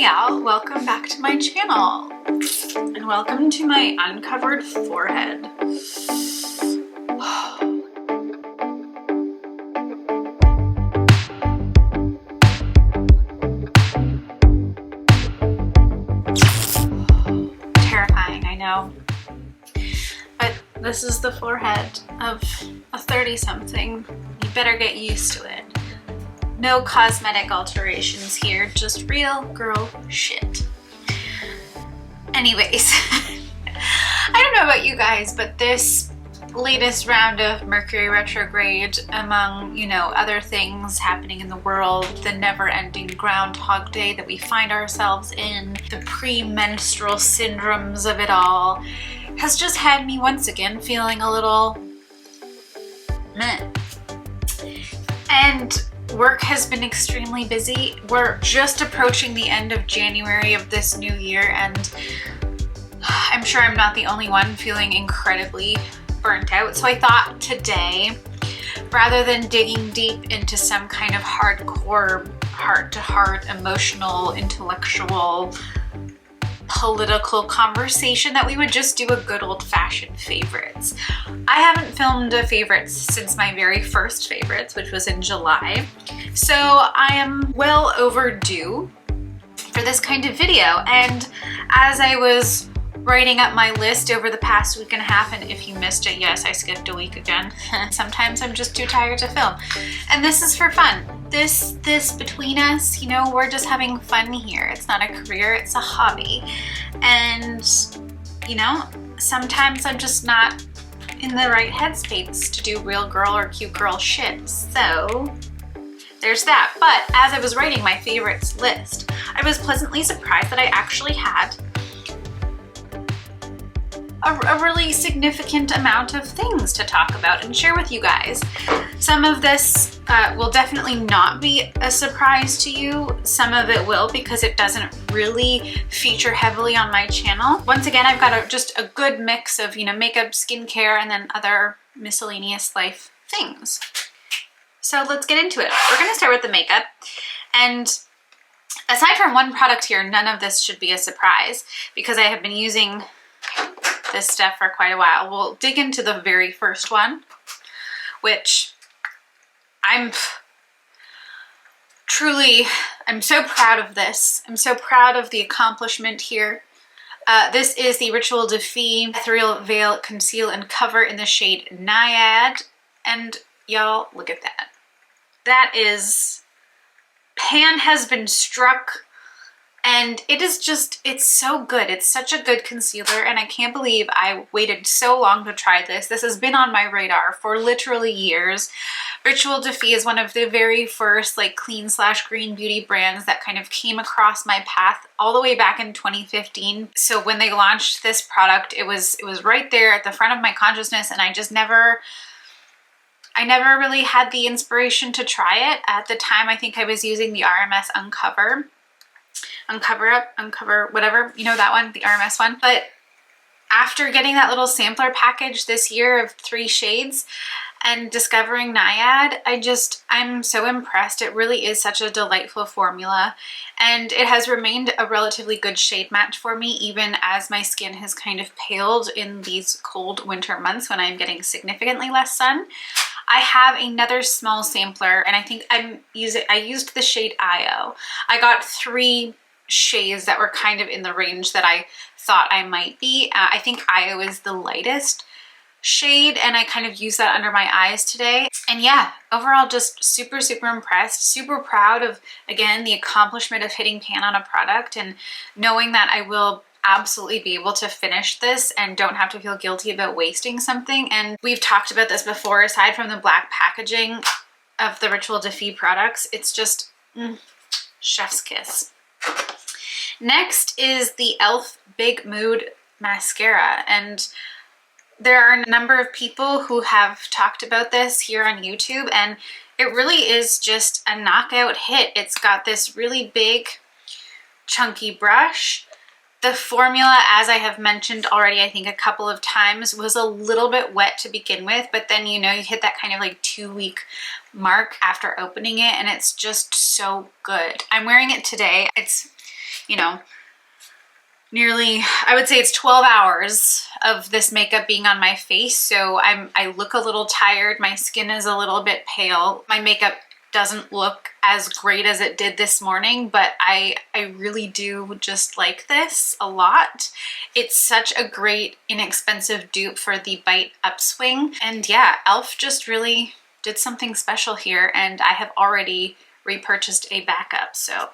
y'all, welcome back to my channel and welcome to my uncovered forehead. Terrifying, I know, but this is the forehead of a 30-something. You better get used to it. No cosmetic alterations here, just real girl shit. Anyways, I don't know about you guys, but this latest round of Mercury retrograde, among, other things happening in the world, the never-ending Groundhog Day that we find ourselves in, the premenstrual syndromes of it all, has just had me once again feeling a little meh. And work has been extremely busy. We're just approaching the end of January of this new year, and I'm sure I'm not the only one feeling incredibly burnt out. So I thought today, rather than digging deep into some kind of hardcore, heart-to-heart, emotional, intellectual, political conversation, that we would just do a good old-fashioned favorites. I haven't filmed a favorites since my very first favorites, which was in July, so I am well overdue for this kind of video. And as I was writing up my list over the past week and a half, and if you missed it, yes, I skipped a week again. Sometimes I'm just too tired to film, and this is for fun. This between us, we're just having fun here. It's not a career, it's a hobby. And sometimes I'm just not in the right headspace to do real girl or cute girl shit. So there's that. But as I was writing my favorites list, I was pleasantly surprised that I actually had a really significant amount of things to talk about and share with you guys. Some of this will definitely not be a surprise to you. Some of it will, because it doesn't really feature heavily on my channel. Once again, I've got just a good mix of, makeup, skincare, and then other miscellaneous life things. So let's get into it. We're gonna start with the makeup. And aside from one product here, none of this should be a surprise because I have been using this stuff for quite a while. We'll dig into the very first one, which I'm so proud of this. I'm so proud of the accomplishment here. This is the Ritual de Fille Ethereal Veil Conceal and Cover in the shade Naiad. And y'all, look at that. That is, pan has been struck. And it is just, it's so good. It's such a good concealer, and I can't believe I waited so long to try this. This has been on my radar for literally years. Ritual de Fille is one of the very first clean/green beauty brands that kind of came across my path all the way back in 2015. So when they launched this product, it was right there at the front of my consciousness, and I never really had the inspiration to try it. At the time, I think I was using the RMS Uncover, whatever, that one, the RMS one. But after getting that little sampler package this year of 3 shades and discovering Naiad, I'm so impressed. It really is such a delightful formula, and it has remained a relatively good shade match for me, even as my skin has kind of paled in these cold winter months when I'm getting significantly less sun. I have another small sampler, and I think I used the shade Io. I got 3 shades that were kind of in the range that I thought I might be. I think Io is the lightest shade, and I kind of used that under my eyes today. And yeah, overall just super, super impressed, super proud of, again, the accomplishment of hitting pan on a product and knowing that I will absolutely be able to finish this and don't have to feel guilty about wasting something. And we've talked about this before, aside from the black packaging of the Ritual de Fille products, it's just chef's kiss. Next is the e.l.f. Big Mood Mascara, and there are a number of people who have talked about this here on YouTube, and it really is just a knockout hit. It's got this really big chunky brush. The formula, as I have mentioned already, I think a couple of times, was a little bit wet to begin with, but then you hit that kind of 2-week mark after opening it, and it's just so good. I'm wearing it today. It's you know, nearly, I would say it's 12 hours of this makeup being on my face. So I look a little tired. My skin is a little bit pale. My makeup doesn't look as great as it did this morning, but I really do just like this a lot. It's such a great inexpensive dupe for the Bite Upswing. And yeah, e.l.f. just really did something special here, and I have already repurchased a backup. So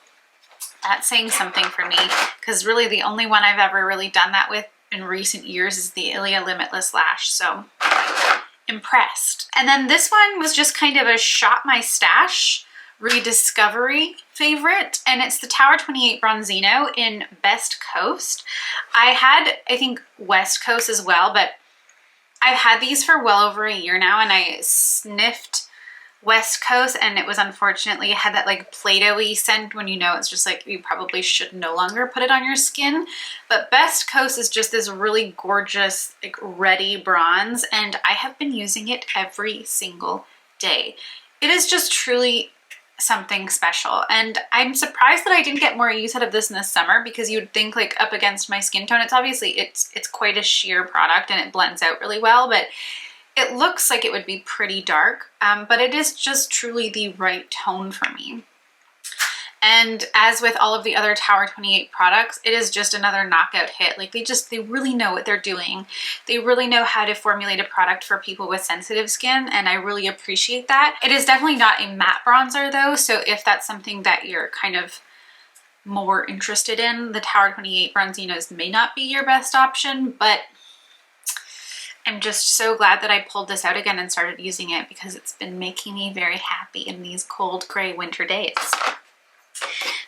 that's saying something for me, because really the only one I've ever really done that with in recent years is the Ilia Limitless Lash. So impressed. And then this one was just kind of a Shop My Stash rediscovery favorite, and it's the Tower 28 Bronzino in Best Coast. I had, I think, West Coast as well, but I've had these for well over a year now, and I sniffed West Coast and it was unfortunately, it had that like Play-Doh-y scent when you know it's just like you probably should no longer put it on your skin. But Best Coast is just this really gorgeous like reddy bronze, and I have been using it every single day. It is just truly something special, and I'm surprised that I didn't get more use out of this in the summer, because you'd think like up against my skin tone, it's obviously it's quite a sheer product and it blends out really well, but it looks like it would be pretty dark, but it is just truly the right tone for me. And as with all of the other Tower 28 products, it is just another knockout hit. Like they really know what they're doing. They really know how to formulate a product for people with sensitive skin, and I really appreciate that. It is definitely not a matte bronzer though, so if that's something that you're kind of more interested in, the Tower 28 Bronzinos may not be your best option, but I'm just so glad that I pulled this out again and started using it, because it's been making me very happy in these cold gray winter days.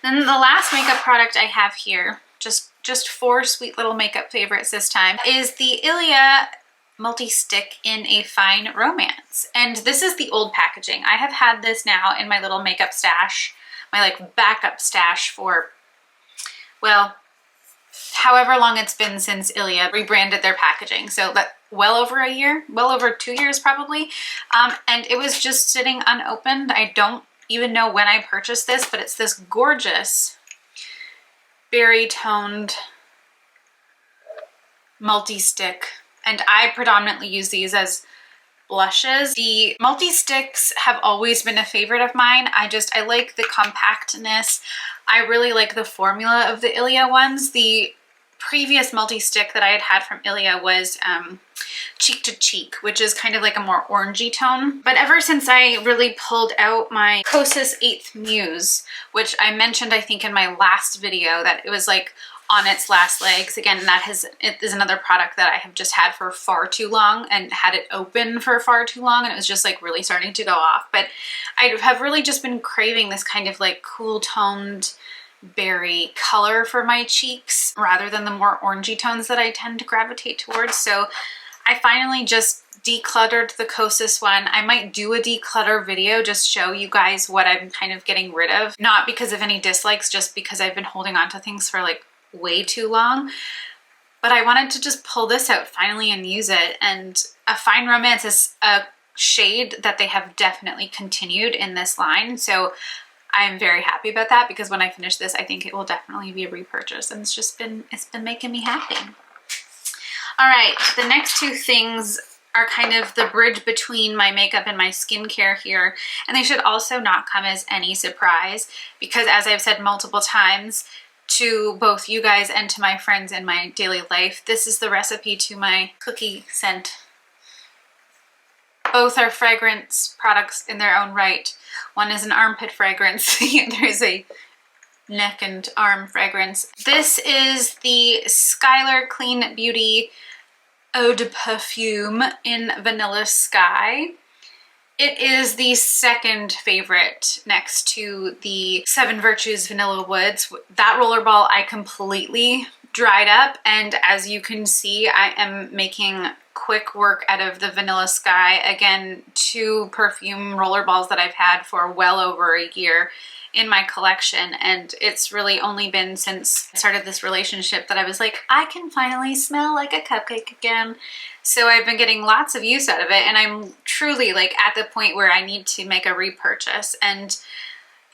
Then the last makeup product I have here, just 4 sweet little makeup favorites this time, is the Ilia Multi-Stick in a Fine Romance. And this is the old packaging. I have had this now in my little makeup stash, my like backup stash for, well, however long it's been since Ilia rebranded their packaging. So that well over a year, well over 2 years probably. And it was just sitting unopened. I don't even know when I purchased this, but it's this gorgeous berry toned multi-stick. And I predominantly use these as blushes. The multi-sticks have always been a favorite of mine. I like the compactness. I really like the formula of the Ilia ones. The previous multi-stick that I had from Ilia was Cheek to Cheek, which is kind of like a more orangey tone. But ever since I really pulled out my Kosas 8th Muse, which I mentioned I think in my last video that it was like on its last legs. Again, it is another product that I have just had for far too long and had it open for far too long, and it was just like really starting to go off. But I have really just been craving this kind of like cool toned berry color for my cheeks rather than the more orangey tones that I tend to gravitate towards. So I finally just decluttered the Kosas one. I might do a declutter video, just show you guys what I'm kind of getting rid of. Not because of any dislikes, just because I've been holding on to things for like way too long. But I wanted to just pull this out finally and use it. And a Fine Romance is a shade that they have definitely continued in this line. So I'm very happy about that, because when I finish this, I think it will definitely be a repurchase, and it's been making me happy. All right, the next 2 things are kind of the bridge between my makeup and my skincare here, and they should also not come as any surprise, because as I've said multiple times to both you guys and to my friends in my daily life, this is the recipe to my cookie scent. Both are fragrance products in their own right. One is an armpit fragrance, the other is a neck and arm fragrance. This is the Skylar Clean Beauty Eau de Perfume in Vanilla Sky. It is the second favorite next to the Seven Virtues Vanilla Woods. That rollerball I completely dried up, and as you can see, I am making quick work out of the Vanilla Sky. Again, 2 perfume rollerballs that I've had for well over a year in my collection, and it's really only been since I started this relationship that I was like, I can finally smell like a cupcake again. So I've been getting lots of use out of it, and I'm truly like at the point where I need to make a repurchase, and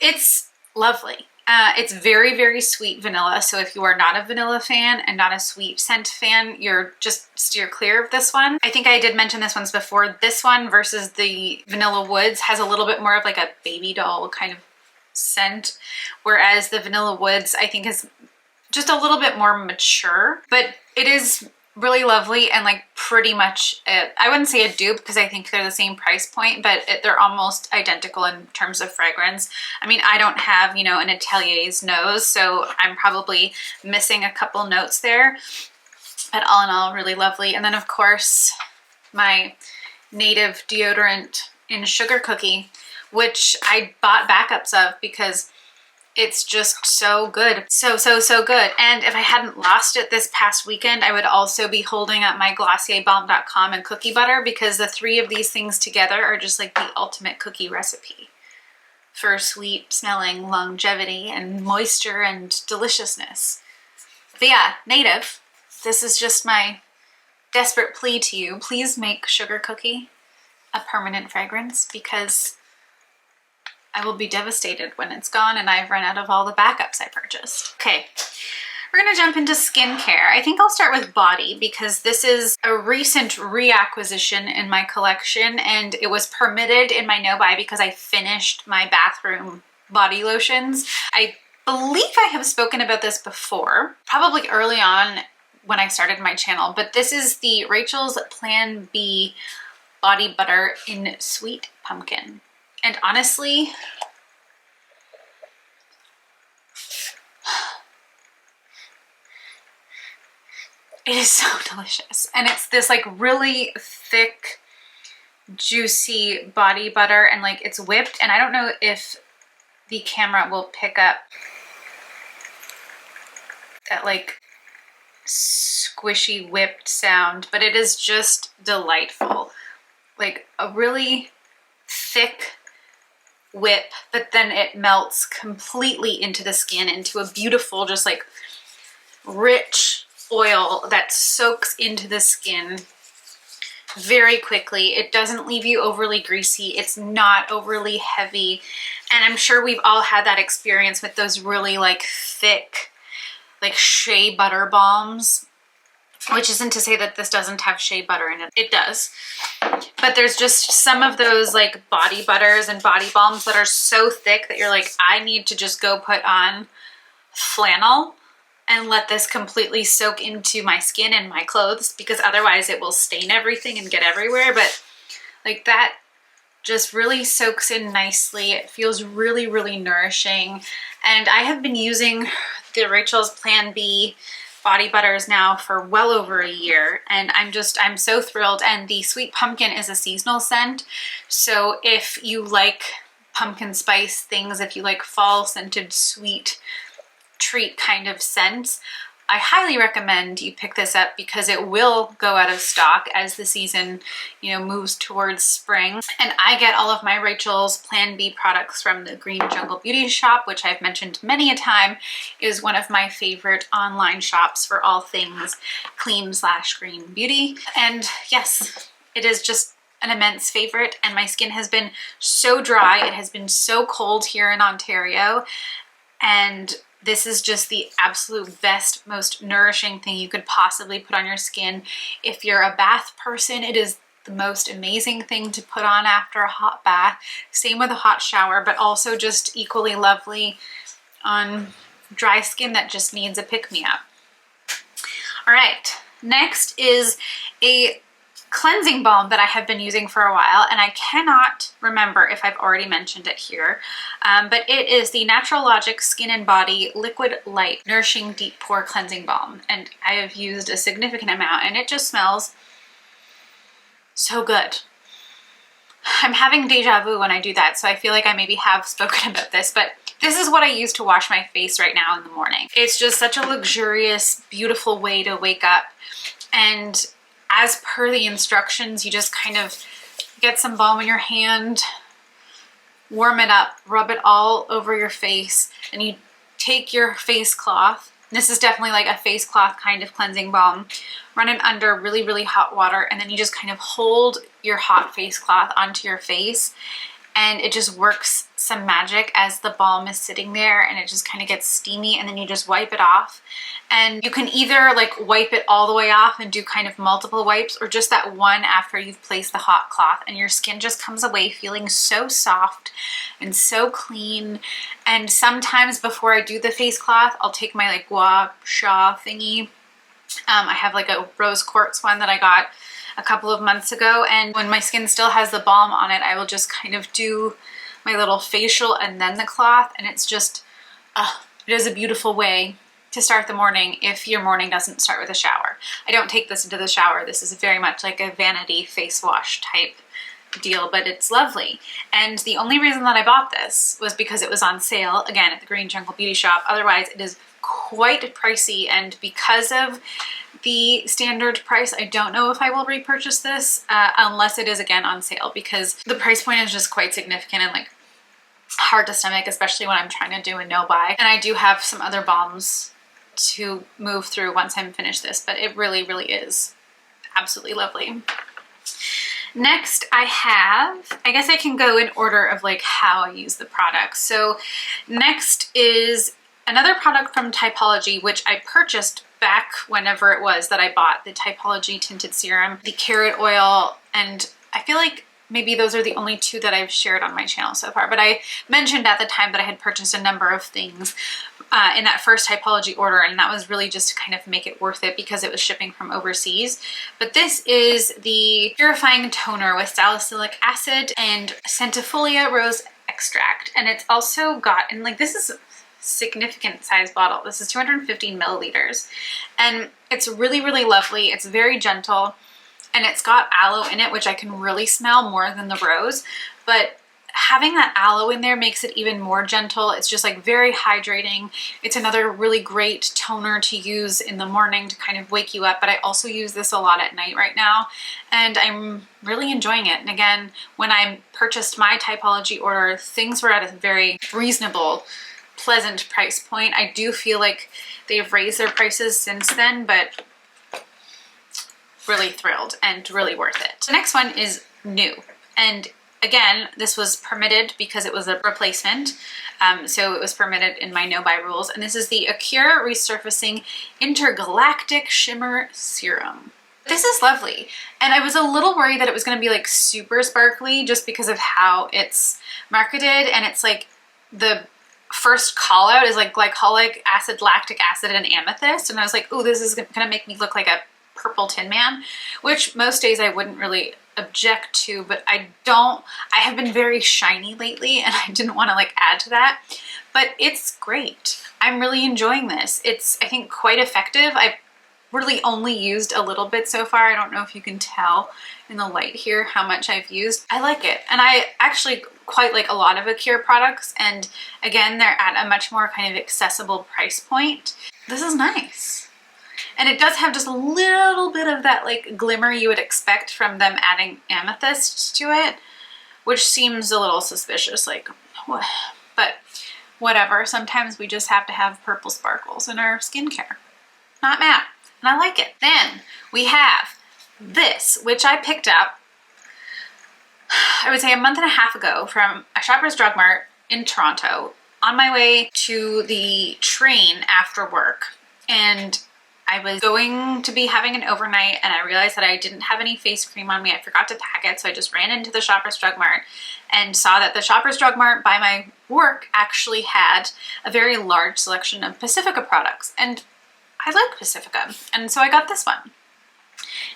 it's lovely. It's very, very sweet vanilla. So if you are not a vanilla fan and not a sweet scent fan, you're just steer clear of this one. I think I did mention this once before. This one versus the Vanilla Woods has a little bit more of like a baby doll kind of scent, whereas the Vanilla Woods I think is just a little bit more mature, but it is really lovely and like pretty much I wouldn't say a dupe because I think they're the same price point, but they're almost identical in terms of fragrance. I mean, I don't have, you know, an Atelier's nose, so I'm probably missing a couple notes there, but all in all, really lovely. And then of course, my Native deodorant in Sugar Cookie, which I bought backups of because it's just so good. So good. And if I hadn't lost it this past weekend, I would also be holding up my Glossier Balm.com and cookie butter, because the three of these things together are just like the ultimate cookie recipe for sweet smelling longevity and moisture and deliciousness. But yeah, Native, this is just my desperate plea to you. Please make Sugar Cookie a permanent fragrance, because I will be devastated when it's gone and I've run out of all the backups I purchased. Okay, we're gonna jump into skincare. I think I'll start with body because this is a recent reacquisition in my collection, and it was permitted in my no-buy because I finished my bathroom body lotions. I believe I have spoken about this before, probably early on when I started my channel, but this is the Rachel's Plan B body butter in sweet pumpkin. And honestly, it is so delicious. And it's this like really thick, juicy body butter, and like it's whipped. And I don't know if the camera will pick up that like squishy whipped sound, but it is just delightful. Like a really thick whip, but then it melts completely into the skin, into a beautiful, just like rich oil that soaks into the skin very quickly. It doesn't leave you overly greasy. It's not overly heavy. And I'm sure we've all had that experience with those really like thick, like shea butter balms, which isn't to say that this doesn't have shea butter in it. It does. But there's just some of those like body butters and body balms that are so thick that you're like, I need to just go put on flannel and let this completely soak into my skin and my clothes, because otherwise it will stain everything and get everywhere. But like that just really soaks in nicely. It feels really, really nourishing. And I have been using the Rachel's Plan B body butters now for well over a year, and I'm so thrilled. And the sweet pumpkin is a seasonal scent, so if you like pumpkin spice things, if you like fall scented sweet treat kind of scents, I highly recommend you pick this up, because it will go out of stock as the season, you know, moves towards spring. And I get all of my Rachel's Plan B products from the Green Jungle Beauty Shop, which I've mentioned many a time is one of my favorite online shops for all things clean/green beauty. And yes, it is just an immense favorite, and my skin has been so dry. It has been so cold here in Ontario, and this is just the absolute best, most nourishing thing you could possibly put on your skin. If you're a bath person, it is the most amazing thing to put on after a hot bath. Same with a hot shower, but also just equally lovely on dry skin that just needs a pick-me-up. All right, next is a cleansing balm that I have been using for a while, and I cannot remember if I've already mentioned it here, but it is the Natural Logic Skin and Body Liquid Light Nourishing Deep Pore Cleansing Balm, and I have used a significant amount, and it just smells so good. I'm having deja vu when I do that, so I feel like I maybe have spoken about this, but this is what I use to wash my face right now in the morning. It's just such a luxurious, beautiful way to wake up, and as per the instructions, you just kind of get some balm in your hand, warm it up, rub it all over your face, and you take your face cloth. This is definitely like a face cloth kind of cleansing balm. Run it under really, really hot water, and then you just kind of hold your hot face cloth onto your face, and it just works some magic as the balm is sitting there, and it just kind of gets steamy, and then you just wipe it off. And you can either like wipe it all the way off and do kind of multiple wipes, or just that one after you've placed the hot cloth, and your skin just comes away feeling so soft and so clean. And sometimes before I do the face cloth, I'll take my like gua sha thingy. I have like a rose quartz one that I got a couple of months ago, and when my skin still has the balm on it, I will just kind of do my little facial and then the cloth, and it's just, it is a beautiful way to start the morning if your morning doesn't start with a shower. I don't take this into the shower. This is very much like a vanity face wash type deal, but it's lovely. And the only reason that I bought this was because it was on sale, again, at the Green Jungle Beauty Shop. Otherwise, it is quite pricey, and because of the standard price, I don't know if I will repurchase this unless it is again on sale, because the price point is just quite significant and like hard to stomach, especially when I'm trying to do a no buy. And I do have some other balms to move through once I'm finished this, but it really, really is absolutely lovely. Next I have, I guess I can go in order of like how I use the products. So next is another product from Typology, which I purchased back whenever it was that I bought the Typology Tinted Serum, the carrot oil, and I feel like maybe those are the only two that I've shared on my channel so far, but I mentioned at the time that I had purchased a number of things in that first Typology order, and that was really just to kind of make it worth it because it was shipping from overseas. But this is the Purifying Toner with salicylic acid and Centifolia rose extract, and it's also got, and like this is significant size bottle. This is 250 milliliters, and it's really, really lovely. It's very gentle, and it's got aloe in it, which I can really smell more than the rose, but having that aloe in there makes it even more gentle. It's just like very hydrating. It's another really great toner to use in the morning to kind of wake you up, but I also use this a lot at night right now, and I'm really enjoying it. And again, when I purchased my Typology order, things were at a very reasonable, pleasant price point. I do feel like they've raised their prices since then, but really thrilled and really worth it. The next one is new, and again, this was permitted because it was a replacement, so it was permitted in my no buy rules, and this is the Acure Resurfacing Intergalactic Shimmer Serum. This is lovely, and I was a little worried that it was going to be like super sparkly just because of how it's marketed, and it's like the first call out is like glycolic acid, lactic acid, and amethyst, and I was like, oh, this is gonna make me look like a purple Tin Man, which most days I wouldn't really object to, but I have been very shiny lately, and I didn't want to like add to that, but it's great. I'm really enjoying this. It's, I think, quite effective. I've really only used a little bit so far. I don't know if you can tell in the light here how much I've used. I like it, and I actually quite like a lot of Acure products, and again, they're at a much more kind of accessible price point. This is nice. And it does have just a little bit of that like glimmer you would expect from them adding amethyst to it, which seems a little suspicious, like, what? But whatever, sometimes we just have to have purple sparkles in our skincare. Not mad, and I like it. Then we have this, which I picked up, I would say a month and a half ago from a Shoppers Drug Mart in Toronto on my way to the train after work. And I was going to be having an overnight, and I realized that I didn't have any face cream on me. I forgot to pack it, so I just ran into the Shoppers Drug Mart and saw that the Shoppers Drug Mart by my work actually had a very large selection of Pacifica products, and I like Pacifica, and so I got this one.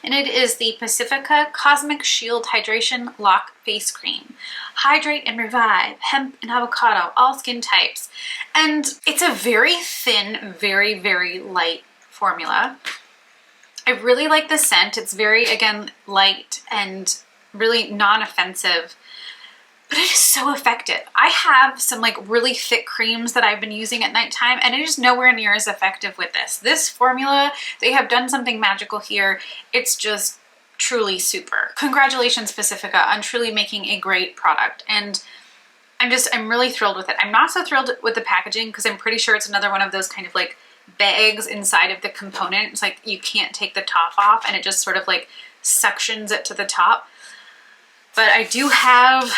And it is the Pacifica Cosmic Shield Hydration Lock Face Cream. Hydrate and revive, hemp and avocado, all skin types. And it's a very thin, very, very light formula. I really like the scent. It's very, again, light and really non-offensive, but it is so effective. I have some like really thick creams that I've been using at nighttime, and it is nowhere near as effective with this. This formula, they have done something magical here. It's just truly super. Congratulations, Pacifica, on truly making a great product. And I'm really thrilled with it. I'm not so thrilled with the packaging because I'm pretty sure it's another one of those kind of like bags inside of the component. It's like you can't take the top off, and it just sort of like suctions it to the top. But I do have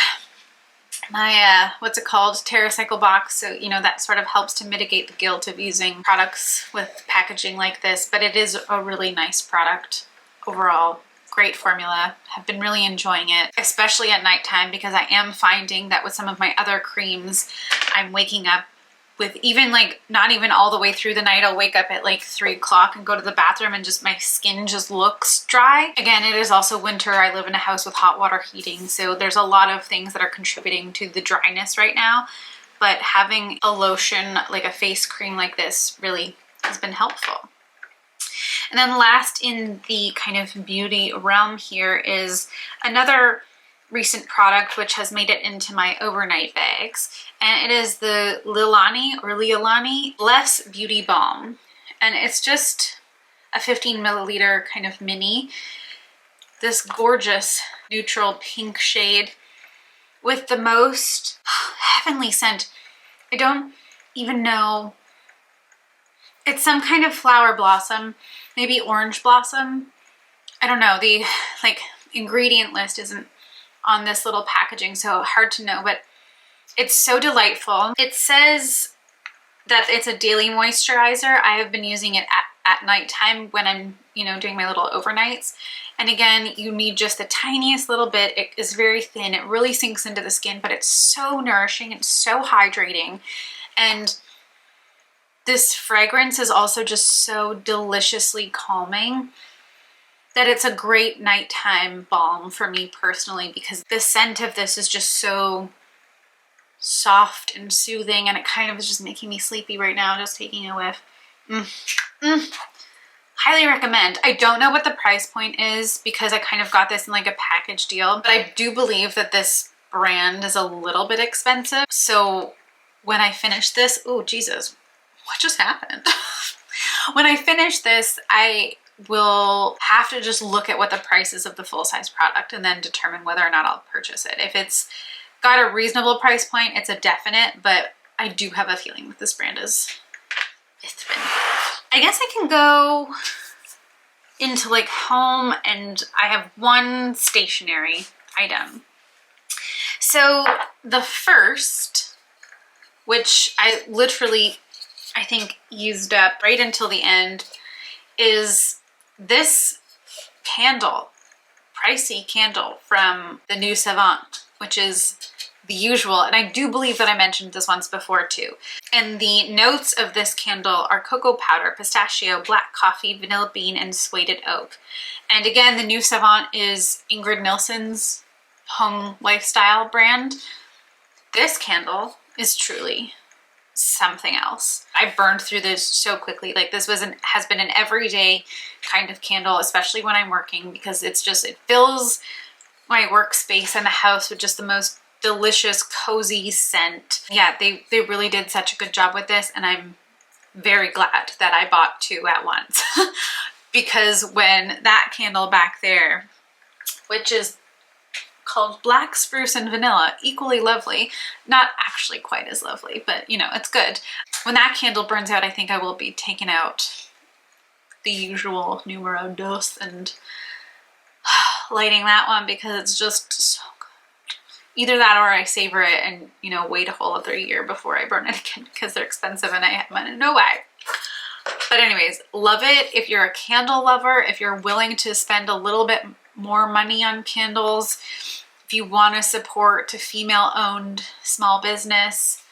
my what's it called, TerraCycle box, so you know that sort of helps to mitigate the guilt of using products with packaging like this. But it is a really nice product overall. Great formula. Have been really enjoying it, especially at nighttime, because I am finding that with some of my other creams, I'm waking up with even like not even all the way through the night. I'll wake up at like 3 o'clock and go to the bathroom and just my skin just looks dry. Again, it is also winter. I live in a house with hot water heating, so there's a lot of things that are contributing to the dryness right now. But having a lotion, like a face cream like this, really has been helpful. And then last in the kind of beauty realm here is another recent product which has made it into my overnight bags, and it is the Leilani Bless Beauty Balm, and it's just a 15 milliliter kind of mini, this gorgeous neutral pink shade with the most heavenly scent. I don't even know, it's some kind of flower blossom, maybe orange blossom. I don't know, the like ingredient list isn't on this little packaging, so hard to know, but it's so delightful. It says that it's a daily moisturizer. I have been using it at nighttime when I'm, you know, doing my little overnights. And again, you need just the tiniest little bit. It is very thin. It really sinks into the skin, but it's so nourishing and so hydrating. And this fragrance is also just so deliciously calming that it's a great nighttime balm for me personally, because the scent of this is just so soft and soothing, and it kind of is just making me sleepy right now just taking a whiff. Highly recommend. I don't know what the price point is because I kind of got this in like a package deal, but I do believe that this brand is a little bit expensive. So when I finish this, oh Jesus, what just happened? When I finish this, I will have to just look at what the price is of the full-size product and then determine whether or not I'll purchase it. If it's got a reasonable price point, it's a definite, but I do have a feeling that this brand is expensive. I guess I can go into like home, and I have one stationery item. So the first, which I literally, I think, used up right until the end, is this candle, pricey candle from the New Savant, which is the usual, and I do believe that I mentioned this once before too. And the notes of this candle are cocoa powder, pistachio, black coffee, vanilla bean, and suede oak. And again, the New Savant is Ingrid Nilsson's home lifestyle brand. This candle is truly something else. I burned through this so quickly. Like, this has been an everyday kind of candle, especially when I'm working, because it fills my workspace and the house with just the most delicious, cozy scent. Yeah, they really did such a good job with this, and I'm very glad that I bought 2 at once. Because when that candle back there, which is called Black Spruce and Vanilla, equally lovely, not actually quite as lovely, but you know, it's good. When that candle burns out, I think I will be taking out the usual numero dos and lighting that one, because it's just so good. Either that or I savor it and, you know, wait a whole other year before I burn it again, because they're expensive and I have money. No way. But anyways, love it. If you're a candle lover, if you're willing to spend a little bit more money on candles, if you want to support a female-owned small business,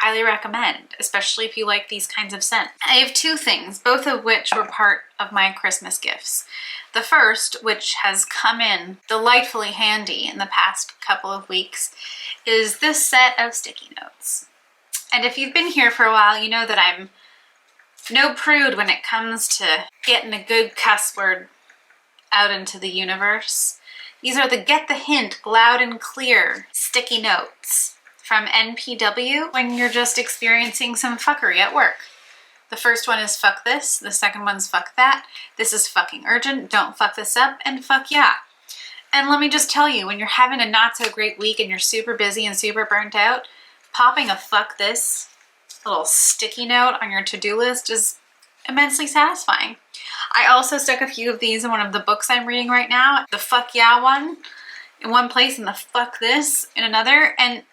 highly recommend, especially if you like these kinds of scents. I have 2 things, both of which were part of my Christmas gifts. The first, which has come in delightfully handy in the past couple of weeks, is this set of sticky notes. And if you've been here for a while, you know that I'm no prude when it comes to getting a good cuss word out into the universe. These are the Get the Hint Loud and Clear sticky notes from NPW when you're just experiencing some fuckery at work. The first one is fuck this, the second one's fuck that, this is fucking urgent, don't fuck this up, and fuck yeah. And let me just tell you, when you're having a not so great week and you're super busy and super burnt out, popping a fuck this little sticky note on your to-do list is immensely satisfying. I also stuck a few of these in one of the books I'm reading right now. The fuck yeah one in one place and the fuck this in another. And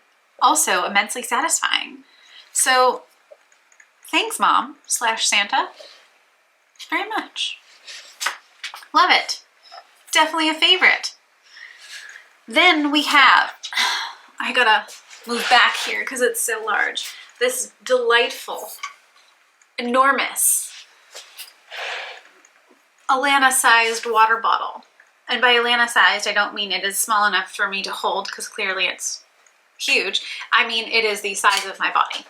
also immensely satisfying. So thanks, Mom / Santa, very much. Love it. Definitely a favorite. Then we have, I gotta move back here because it's so large, this delightful, enormous Alana-sized water bottle. And by Alana-sized, I don't mean it is small enough for me to hold, because clearly it's huge. I mean it is the size of my body.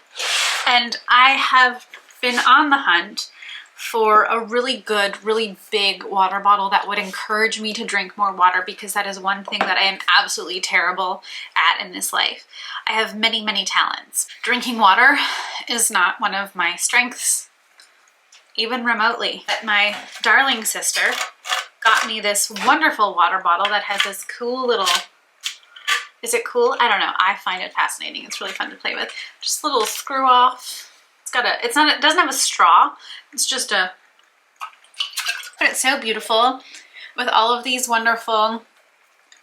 And I have been on the hunt for a really good, really big water bottle that would encourage me to drink more water, because that is one thing that I am absolutely terrible at in this life. I have many, many talents. Drinking water is not one of my strengths, even remotely. But my darling sister got me this wonderful water bottle that has this cool little, is it cool? I don't know. I find it fascinating. It's really fun to play with. Just a little screw off. It's got a, it doesn't have a straw. It's just a, but it's so beautiful with all of these wonderful,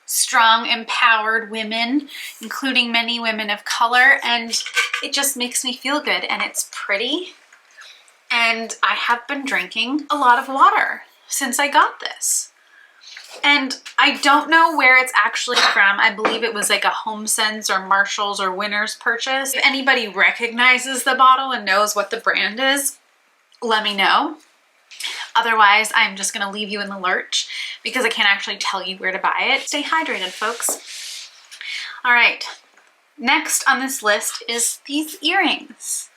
strong, empowered women, including many women of color. And it just makes me feel good, and it's pretty. And I have been drinking a lot of water since I got this. And I don't know where it's actually from. I believe it was like a HomeSense or Marshalls or Winners purchase. If anybody recognizes the bottle and knows what the brand is, let me know. Otherwise, I'm just gonna leave you in the lurch because I can't actually tell you where to buy it. Stay hydrated, folks. All right, next on this list is these earrings,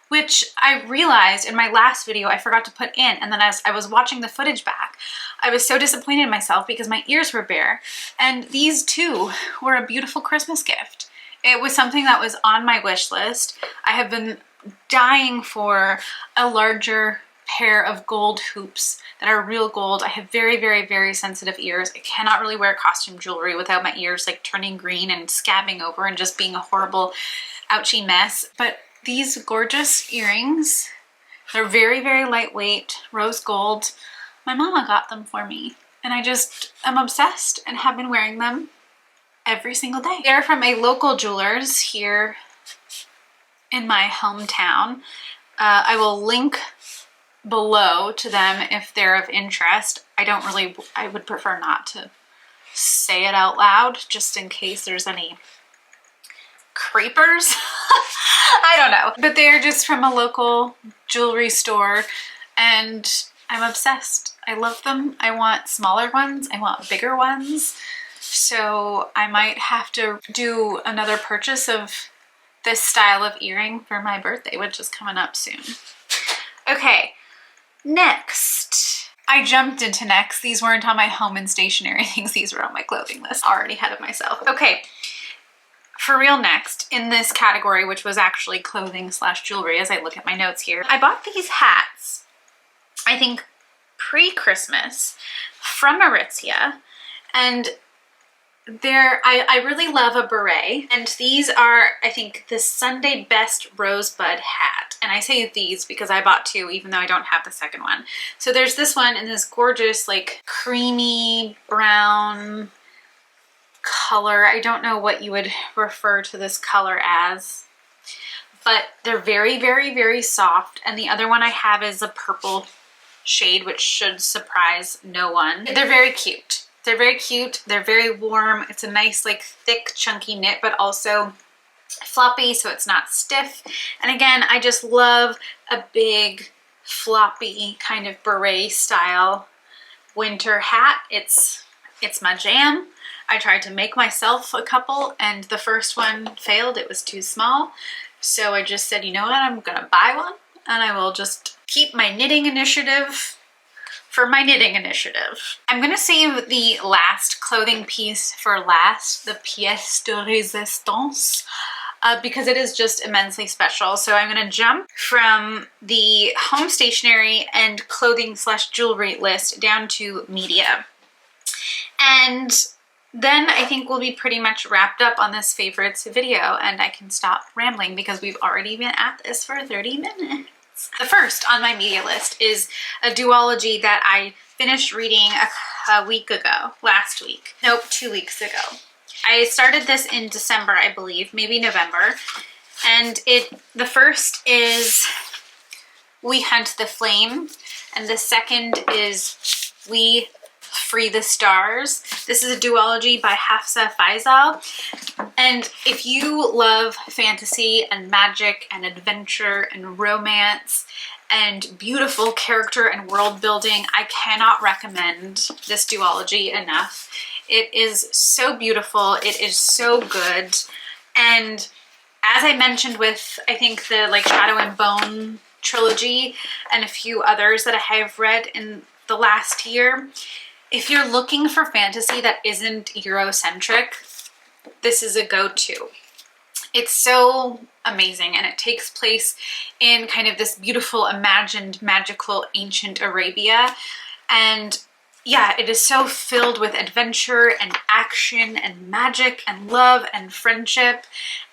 which I realized in my last video I forgot to put in, and then as I was watching the footage back, I was so disappointed in myself because my ears were bare, and these too were a beautiful Christmas gift. It was something that was on my wish list. I have been dying for a larger pair of gold hoops that are real gold. I have very, very, very sensitive ears. I cannot really wear costume jewelry without my ears like turning green and scabbing over and just being a horrible, ouchy mess. But these gorgeous earrings, they're very, very lightweight, rose gold. My mama got them for me, and I just am obsessed and have been wearing them every single day. They're from a local jeweler's here in my hometown. I will link below to them if they're of interest. I would prefer not to say it out loud just in case there's any creepers. I don't know. But they're just from a local jewelry store, and I'm obsessed. I love them. I want smaller ones. I want bigger ones. So I might have to do another purchase of this style of earring for my birthday, which is coming up soon. Okay, next. I jumped into next. These weren't on my home and stationery things. These were on my clothing list. Already ahead of myself. Okay. For real next, in this category, which was actually clothing / jewelry as I look at my notes here, I bought these hats, I think pre-Christmas, from Aritzia, and I really love a beret, and these are, I think, the Sunday Best Rosebud hat. And I say these because I bought two, even though I don't have the second one. So there's this one in this gorgeous, like, creamy brown color. I don't know what you would refer to this color as, but they're very, very, very soft. And the other one I have is a purple shade, which should surprise no one. They're very cute. They're very cute. They're very warm. It's a nice, like, thick, chunky knit, but also floppy, so it's not stiff. And again, I just love a big, floppy kind of beret style winter hat. It's my jam. I tried to make myself a couple, and the first one failed. It was too small. So I just said, you know what, I'm gonna buy one, and I will just keep my knitting initiative for my knitting initiative. I'm gonna save the last clothing piece for last, the pièce de résistance, because it is just immensely special. So I'm gonna jump from the home stationery and clothing / jewelry list down to media. And then I think we'll be pretty much wrapped up on this favorites video, and I can stop rambling because we've already been at this for 30 minutes. The first on my media list is a duology that I finished reading a week ago, last week. Nope, 2 weeks ago. I started this in December, I believe, maybe November. And the first is We Hunt the Flame, and the second is We Free the Stars. This is a duology by Hafsa Faizal. And if you love fantasy and magic and adventure and romance and beautiful character and world building, I cannot recommend this duology enough. It is so beautiful. It is so good. And as I mentioned with, I think, the Shadow and Bone trilogy and a few others that I have read in the last year, if you're looking for fantasy that isn't Eurocentric, this is a go-to. It's so amazing, and it takes place in kind of this beautiful, imagined, magical, ancient Arabia. And yeah, it is so filled with adventure and action and magic and love and friendship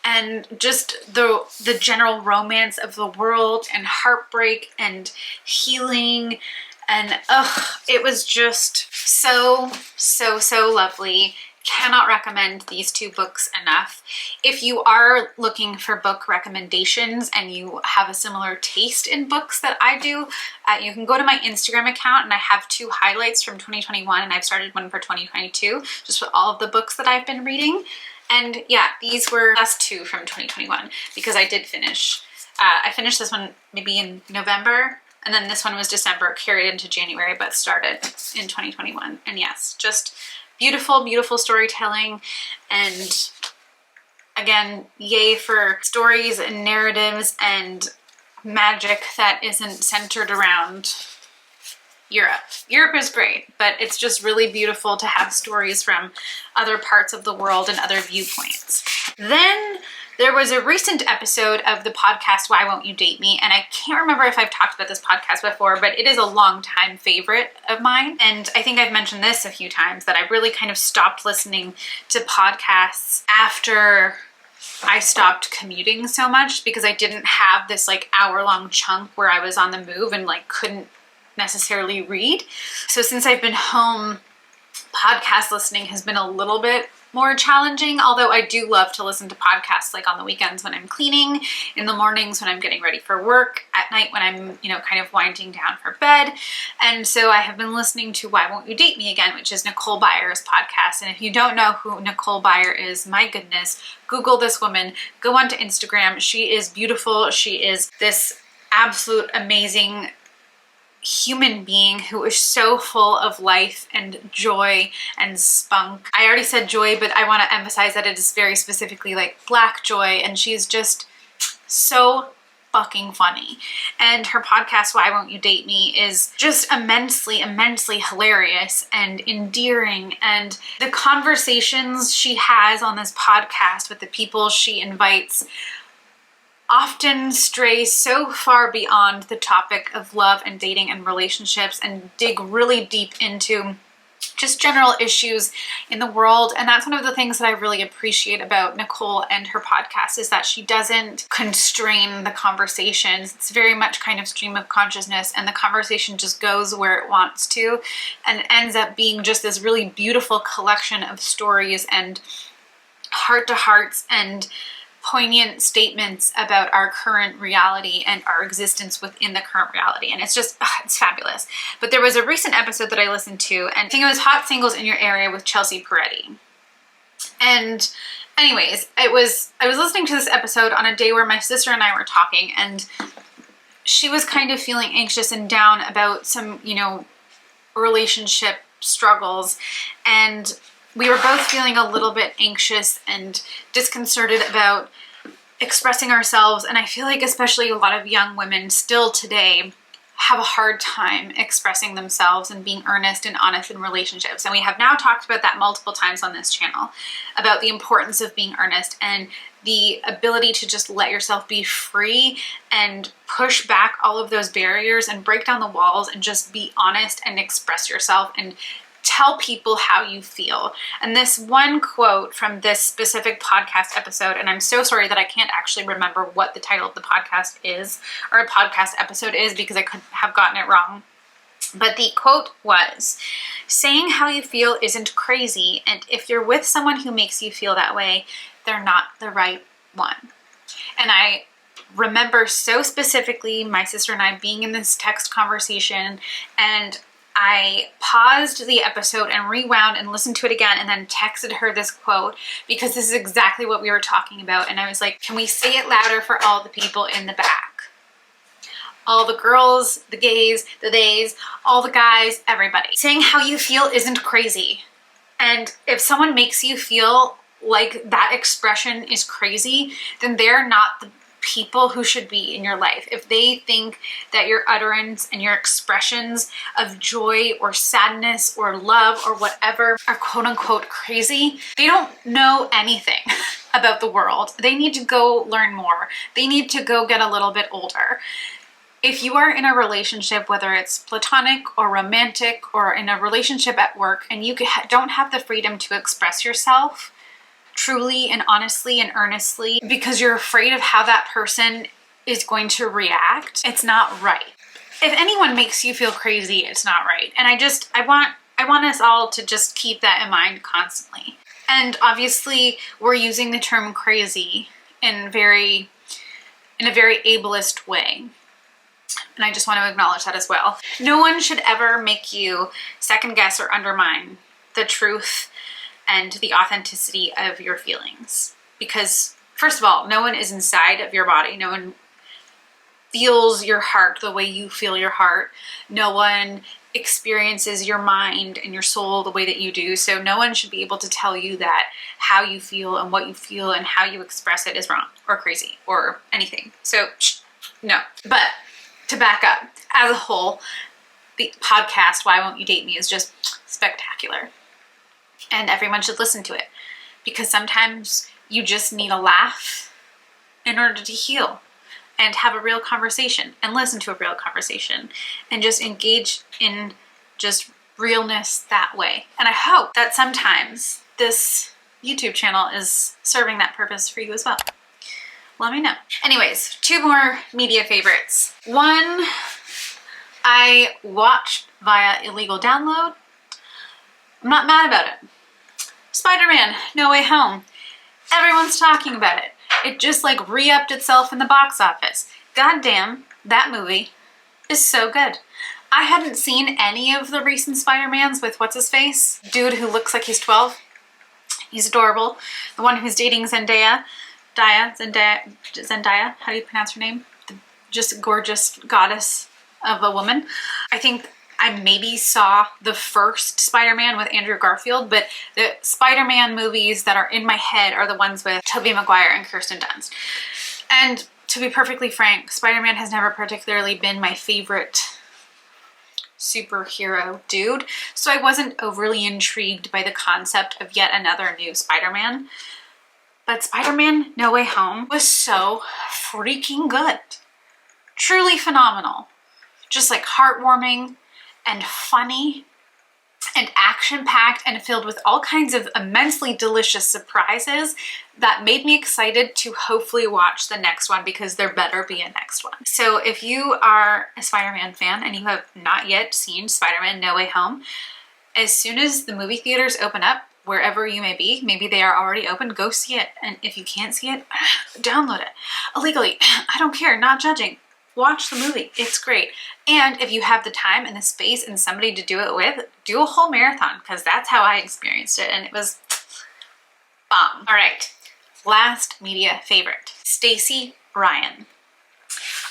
and just the general romance of the world and heartbreak and healing. And it was just so, so, so lovely. Cannot recommend these two books enough. If you are looking for book recommendations and you have a similar taste in books that I do, you can go to my Instagram account, and I have 2 highlights from 2021, and I've started one for 2022, just with all of the books that I've been reading. And yeah, these were last 2 from 2021 because I did finish. I finished this one maybe in November, and then this one was December, carried into January, but started in 2021. And yes, just beautiful, beautiful storytelling. And again, yay for stories and narratives and magic that isn't centered around Europe. Europe is great, but it's just really beautiful to have stories from other parts of the world and other viewpoints. Then there was a recent episode of the podcast, Why Won't You Date Me? And I can't remember if I've talked about this podcast before, but it is a long-time favorite of mine. And I think I've mentioned this a few times, that I really kind of stopped listening to podcasts after I stopped commuting so much, because I didn't have this hour-long chunk where I was on the move and couldn't necessarily read. So since I've been home, podcast listening has been a little bit more challenging, although I do love to listen to podcasts on the weekends when I'm cleaning, in the mornings when I'm getting ready for work, at night when I'm, kind of winding down for bed. And so I have been listening to Why Won't You Date Me Again, which is Nicole Byer's podcast. And if you don't know who Nicole Byer is, my goodness, Google this woman, go onto Instagram. She is beautiful. She is this absolute amazing human being who is so full of life and joy and spunk. I already said joy, but I want to emphasize that it is very specifically Black joy, and she's just so fucking funny. And her podcast, Why Won't You Date Me, is just immensely, immensely hilarious and endearing. And the conversations she has on this podcast with the people she invites often stray so far beyond the topic of love and dating and relationships, and dig really deep into just general issues in the world. And that's one of the things that I really appreciate about Nicole and her podcast, is that she doesn't constrain the conversations. It's very much kind of stream of consciousness, and the conversation just goes where it wants to, and ends up being just this really beautiful collection of stories and heart-to-hearts and poignant statements about our current reality and our existence within the current reality. And it's just, it's fabulous. But there was a recent episode that I listened to, and I think it was Hot Singles in Your Area with Chelsea Peretti. And anyways, I was listening to this episode on a day where my sister and I were talking, and she was kind of feeling anxious and down about some, relationship struggles. And we were both feeling a little bit anxious and disconcerted about expressing ourselves. And I feel like especially a lot of young women still today have a hard time expressing themselves and being earnest and honest in relationships. And we have now talked about that multiple times on this channel, about the importance of being earnest and the ability to just let yourself be free and push back all of those barriers and break down the walls and just be honest and express yourself and tell people how you feel. And this one quote from this specific podcast episode, and I'm so sorry that I can't actually remember what the title of the podcast is, or a podcast episode is, because I could have gotten it wrong. But the quote was, saying how you feel isn't crazy, and if you're with someone who makes you feel that way, they're not the right one. And I remember so specifically my sister and I being in this text conversation, and I paused the episode and rewound and listened to it again and then texted her this quote because this is exactly what we were talking about. And I was like, can we say it louder for all the people in the back? All the girls, the gays, the theys, all the guys, everybody. Saying how you feel isn't crazy. And if someone makes you feel like that expression is crazy, then they're not the people who should be in your life. If they think that your utterance and your expressions of joy or sadness or love or whatever are quote unquote crazy, they don't know anything about the world. They need to go learn more. They need to go get a little bit older. If you are in a relationship, whether it's platonic or romantic or in a relationship at work, and you don't have the freedom to express yourself truly and honestly and earnestly because you're afraid of how that person is going to react, it's not right. If anyone makes you feel crazy, it's not right. And I want us all to just keep that in mind constantly. And obviously we're using the term crazy in a very ableist way. And I just want to acknowledge that as well. No one should ever make you second guess or undermine the truth and the authenticity of your feelings. Because first of all, no one is inside of your body. No one feels your heart the way you feel your heart. No one experiences your mind and your soul the way that you do. So no one should be able to tell you that how you feel and what you feel and how you express it is wrong or crazy or anything. So no. But to back up, as a whole, the podcast, Why Won't You Date Me, is just spectacular. And everyone should listen to it because sometimes you just need a laugh in order to heal and have a real conversation and listen to a real conversation and just engage in just realness that way. And I hope that sometimes this YouTube channel is serving that purpose for you as well. Let me know. Anyways, 2 more media favorites. One, I watched via illegal download. I'm not mad about it. Spider-Man, No Way Home. Everyone's talking about it. It just like re-upped itself in the box office. Goddamn, that movie is so good. I hadn't seen any of the recent Spider-Mans with what's-his-face? Dude who looks like he's 12. He's adorable. The one who's dating Zendaya. Zendaya, how do you pronounce her name? The just gorgeous goddess of a woman. I think I maybe saw the first Spider-Man with Andrew Garfield, but the Spider-Man movies that are in my head are the ones with Tobey Maguire and Kirsten Dunst. And to be perfectly frank, Spider-Man has never particularly been my favorite superhero dude, so I wasn't overly intrigued by the concept of yet another new Spider-Man. But Spider-Man No Way Home was so freaking good. Truly phenomenal. Just like heartwarming and funny and action-packed and filled with all kinds of immensely delicious surprises that made me excited to hopefully watch the next one because there better be a next one. So if you are a Spider-Man fan and you have not yet seen Spider-Man No Way Home, as soon as the movie theaters open up, wherever you may be, maybe they are already open, go see it. And if you can't see it, download it illegally. I don't care, not judging. Watch the movie, it's great. And if you have the time and the space and somebody to do it with, do a whole marathon because that's how I experienced it and it was bomb. All right, last media favorite, Stacey Ryan.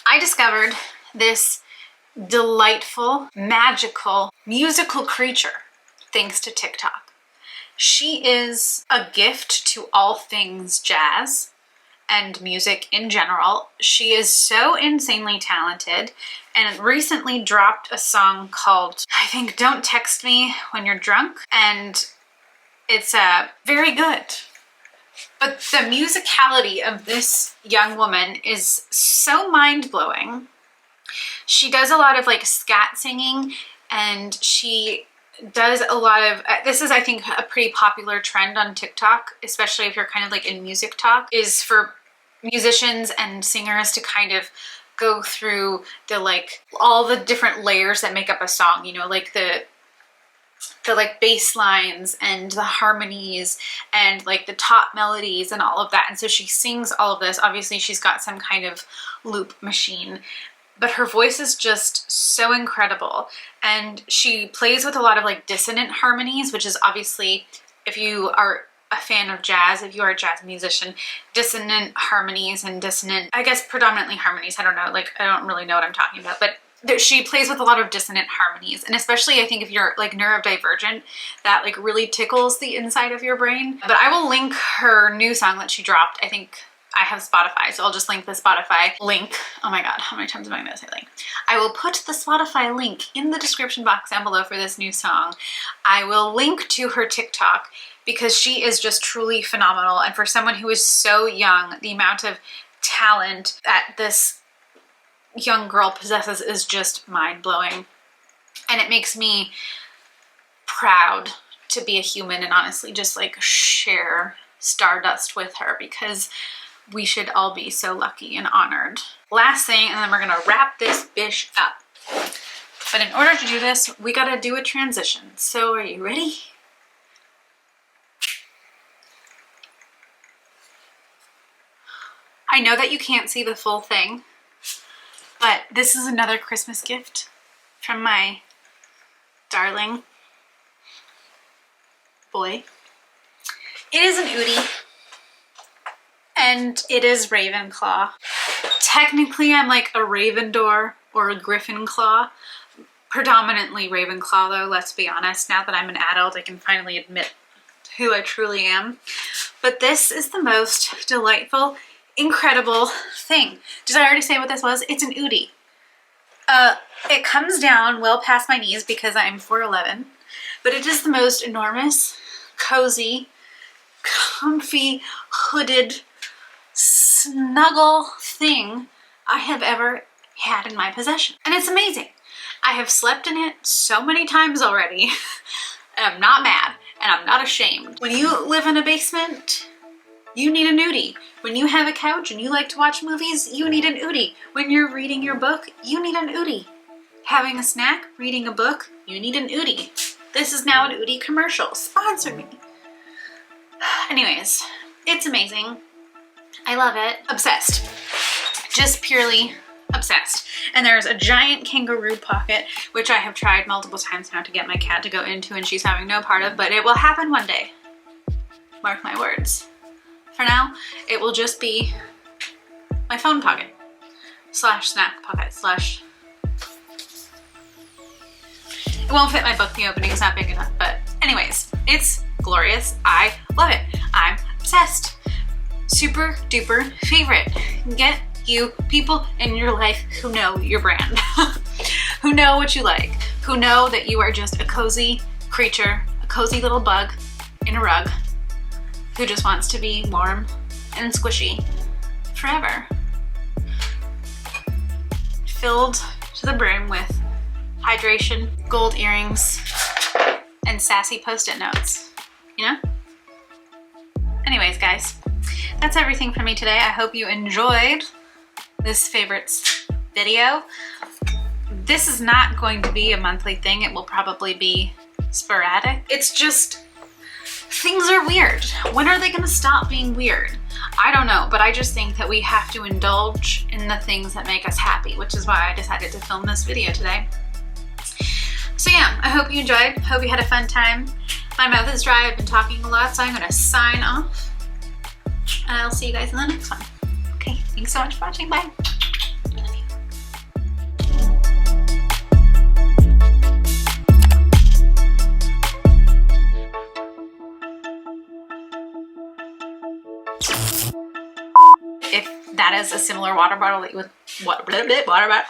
I discovered this delightful, magical, musical creature thanks to TikTok. She is a gift to all things jazz and music in general. She is so insanely talented and recently dropped a song called, I think, Don't Text Me When You're Drunk, and it's very good. But the musicality of this young woman is so mind-blowing. She does a lot of like scat singing, and she does a lot of, this is I think a pretty popular trend on TikTok, especially if you're kind of like in music talk, is for musicians and singers to kind of go through the like all the different layers that make up a song, you know, like the like bass lines and the harmonies and like the top melodies and all of that. And so she sings all of this. Obviously she's got some kind of loop machine, but her voice is just so incredible. And she plays with a lot of like dissonant harmonies, which is obviously, if you are a fan of jazz, if you are a jazz musician, dissonant harmonies and dissonant, I guess predominantly harmonies, I don't know, like I don't really know what I'm talking about, but she plays with a lot of dissonant harmonies. And especially I think if you're like neurodivergent, that like really tickles the inside of your brain. But I will link her new song that she dropped. I think I have Spotify, so I'll just link the Spotify link. Oh my God, how many times am I gonna say link? I will put the Spotify link in the description box down below for this new song. I will link to her TikTok because she is just truly phenomenal. And for someone who is so young, the amount of talent that this young girl possesses is just mind-blowing. And it makes me proud to be a human and honestly just like share stardust with her, because we should all be so lucky and honored. Last thing, and then we're gonna wrap this bish up. But in order to do this, we gotta do a transition. So are you ready? I know that you can't see the full thing, but this is another Christmas gift from my darling boy. It is an Oodie, and it is Ravenclaw. Technically, I'm like a Ravendor or a Gryffindor. Predominantly Ravenclaw though, let's be honest. Now that I'm an adult, I can finally admit who I truly am. But this is the most delightful, incredible thing. Did I already say what this was? It's an Oodie. It comes down well past my knees because I'm 4'11", but it is the most enormous, cozy, comfy, hooded, snuggle thing I have ever had in my possession. And it's amazing. I have slept in it so many times already, and I'm not mad, and I'm not ashamed. When you live in a basement, you need an Oodie. When you have a couch and you like to watch movies, you need an Oodie. When you're reading your book, you need an Oodie. Having a snack, reading a book, you need an Oodie. This is now an Oodie commercial. Sponsor me. Anyways, it's amazing. I love it. Obsessed. Just purely obsessed. And there's a giant kangaroo pocket, which I have tried multiple times now to get my cat to go into, and she's having no part of, but it will happen one day. Mark my words. For now, it will just be my phone pocket slash snack pocket slash... It won't fit my book, the opening's not big enough, but anyways, it's glorious. I love it. I'm obsessed. Super duper favorite. Get you people in your life who know your brand, who know what you like, who know that you are just a cozy creature, a cozy little bug in a rug, who just wants to be warm and squishy forever. Filled to the brim with hydration, gold earrings, and sassy post-it notes, you know? Anyways, guys, that's everything for me today. I hope you enjoyed this favorites video. This is not going to be a monthly thing. It will probably be sporadic. It's just, things are weird. When are they gonna stop being weird? I don't know, but I just think that we have to indulge in the things that make us happy, which is why I decided to film this video today. So yeah, I hope you enjoyed. Hope you had a fun time. My mouth is dry. I've been talking a lot, so I'm gonna sign off. And I'll see you guys in the next one. Okay, thanks so much for watching. Bye. If that is a similar water bottle that you would, water bottle.